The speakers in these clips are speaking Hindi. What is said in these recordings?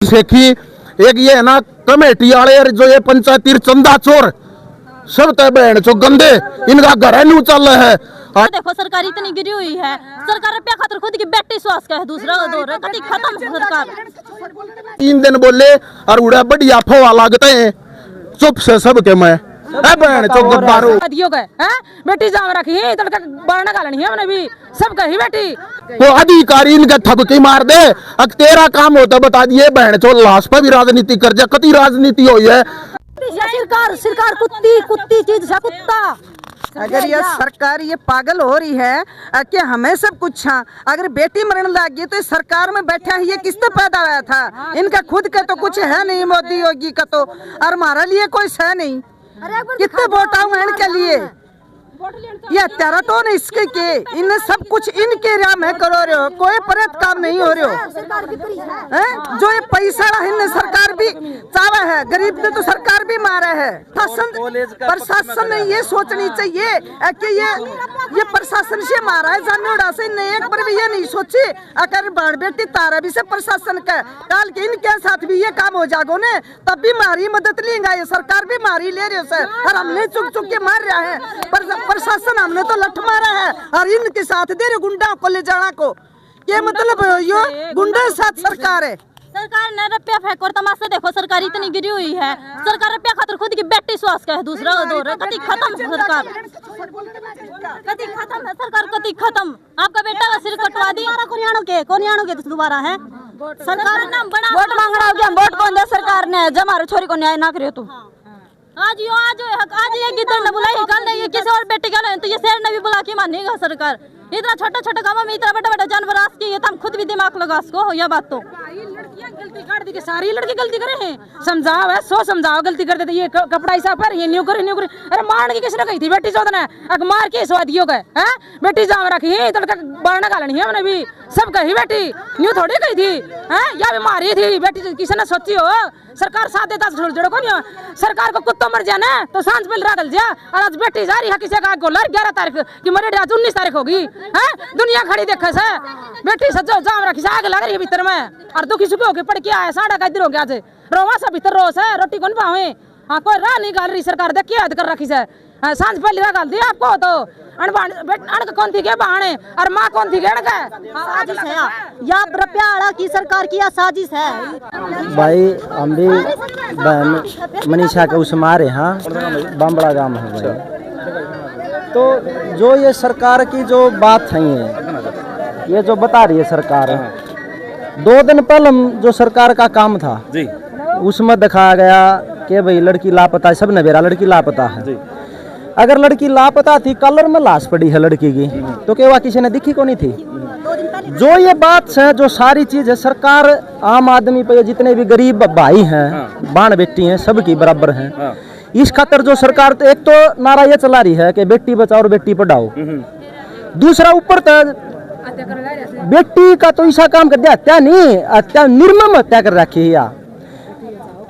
सेखी एक ये है ना कमेटी वाले जो ये पंचायती चंदा चोर सब तय बहन चो गंदे इनका घर है नू चल है। देखो सरकार इतनी गिरी हुई है, सरकार रुपया खातर खुद की बेटी स्वास्थ्य का है, दूसरा दौर है कभी खत्म सरकार। 3 दिन बोले और उड़ा बढ़िया फवा लागते हैं चुप से सब के मैं बहन चो गब्बारो बेटी जाम रखी है तड़का बारना गालनी है मैंने भी सब कही बेटी वो अधिकारी इनके थपकी मार दे। अब तेरा काम होता बता दिए बहन चो लाश पर भी राजनीति कर जा कति राजनीति हुई है। सरकार कुत्ती चीज है कुत्ता। अगर ये सरकार ये पागल हो रही है कि हमें सब कुछ अगर बेटी मरण लग गई तो सरकार में बैठा है ये किसने पैदा हुआ था? इनका खुद का तो कुछ है नहीं, मोदी योगी का तो, और हमारे लिए कोई है नहीं। कितने वोट आऊंगे इनके लिए? ये तेरा तो नहीं इसके के इन सब कुछ इनके राह में करो रहे हो, कोई परत काम नहीं हो रहे हो। जो ये पैसा इन सरकार भी चावा है, गरीब ने तो सरकार भी मारा है। प्रशासन ने ये सोचनी चाहिए कि ये प्रशासन से मारा है जानने उड़ा से नहीं, एक बार भी ये नहीं सोचे अगर बाढ़ बेटी तारा भी से प्रशासन का डाल के इनके साथ भी ये काम हो जागो ने तब भी मारी मदद लेंगे। ये सरकार भी मारी ले रही है सर, और हमने चुक चुक के मार रहा है प्रशासन हमने तो लठ मारा है और इनके साथ दे रहे गुंडा को ले जाना को क्या मतलब यो गुंडा साथ सरकार है। सरकार ने रुपया फेंक और तमाशा देखो सरकार इतनी गिरी हुई है, सरकार रुपया खातर खुद की बेटी स्वास्थ्य का है, दूसरा दौर है कभी खत्म सरकार कभी खत्म है सरकार कभी खत्म। आपका बेटा का सिर कटवा दी कौन के दोबारा है सरकार ने बना वोट मांगना हो गया, वोट कौन दे सरकार ने जब हमारे छोरी को न्याय ना करे तो आज ये गिद्दड़ ने बुलाई कल ये किसी और बेटे का तो ये शेर ने भी बुला के मानेगा सरकार। इतना छोटा गाँव में इतना बड़ा जानवर आज की ये तो हम खुद भी दिमाग लगा इसको यह बात तो गलती कर दी कि सारी लड़की गलती करे हैं, समझाओ है सो समझाओ गलती कर देते ये कपड़ा ऐसा पर ये न्यू करे अरे मारने की किसने कही थी बेटी चौथ ने अग मार के स्वादियों गए हैं बेटी जाम रखी है तड़का बारना गालनी है मैंने भी सब कही बेटी न्यू थोड़ी कही थी हैं या भी मारी थी बेटी किसी ने सोची हो सरकार साथ देता छोड़ जोड़ो को नहीं सरकार को कुत्ता मर जाना तो सांझ पहले रागल जा और आज बेटी जा रही है किसी का गोलर 11 तारीख की मरे आज 19 तारीख होगी है दुनिया खड़ी देखे से बेटी सजो जाम रखी से आग लग रही है भीतर में और दुखी सुखी होके पड़ के आए 11:30 हो गया आज रोवा सा भीतर रोस है रोटी कौन पावे हाँ कोई राह नहीं गाल रही सरकार देख के कर रखी से सांझ पहले राह गाल दी आपको तो अणक कौन थी के बहाने और माँ कौन थी गणक साजिश है या रुपया आड़ा की सरकार की साजिश है। भाई हम भी बहन मनीषा के उस मारे हाँ बमबड़ा गांव है भाई। तो जो ये सरकार की जो बात है ये जो बता रही है सरकार 2 दिन पहले जो सरकार का काम था जी उसमें दिखाया गया कि भाई लड़की लापता है, सब ने बेरा लड़की लापता है जी। अगर लड़की लापता थी कलर में लाश पड़ी है लड़की की तो क्या वह किसी ने दिखी को नहीं थी। जो ये बात है जो सारी चीज है सरकार आम आदमी पे जितने भी गरीब भाई हैं बाण बेटी हैं सबकी बराबर हैं। इस खातर जो सरकार तो एक तो नारा ये चला रही है कि बेटी बचाओ और बेटी पढ़ाओ, दूसरा ऊपर तक बेटी का तो ऐसा काम कर दिया हत्या नहीं हत्या निर्मम हत्या कर रखी है।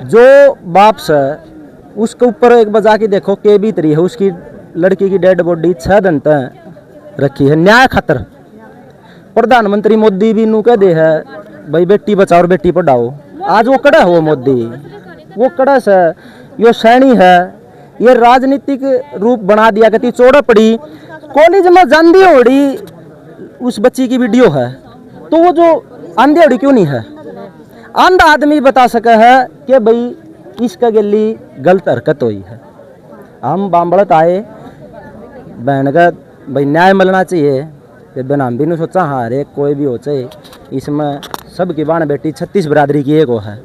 जो बाप से उसके ऊपर एक बजा के देखो के बीत रही है उसकी लड़की की डेड बॉडी 6 दिन तक रखी है न्याय खातर। प्रधानमंत्री मोदी भी नू कह दे है भाई बेटी बचाओ और बेटी पढ़ाओ, आज वो कड़ा है वो मोदी वो कड़ा से यो सैनी है ये राजनीतिक रूप बना दिया कहती चौड़ा पड़ी कॉलेज में जांदी होड़ी उस बच्ची की वीडियो है तो वो जो आंधी होड़ी क्यों नहीं है? आंधा आदमी बता सके है कि भाई इसका गली गलत हरकत हुई है। हम बामबड़त आए बहन का भाई न्याय मिलना चाहिए कि बहन हम भी नहीं सोचा हाँ अरे कोई भी हो चाहे इसमें सबकी बाण बेटी 36 बिरादरी की एक है।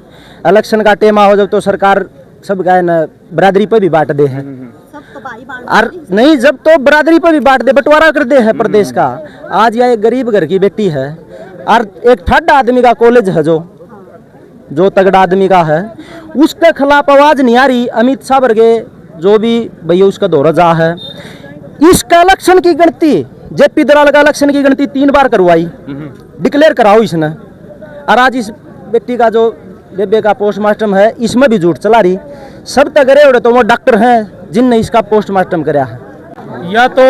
इलेक्शन का टेमा हो जब तो सरकार सब गाय न बिरादरी पर भी बांट दे है और नहीं जब तो बिरादरी पर भी बांट दे बंटवारा कर दे है प्रदेश का। आज यह एक गरीब घर की बेटी है और एक ठड आदमी का कॉलेज है जो तगड़ा आदमी का है उसके खिलाफ आवाज नहीं आ रही। अमित शाह वर्गे जो भी भैया उसका दौरा जा है इसका इलेक्शन की गिनती जेपी दलाल का इलेक्शन की गिनती 3 बार करवाई डिक्लेयर कराओ इसने और आज इस व्यक्ति का जो बेबे का पोस्टमार्टम है इसमें भी झूठ चला रही। सब तक गरे तो वो डॉक्टर हैं जिनने इसका पोस्टमार्टम कराया है या तो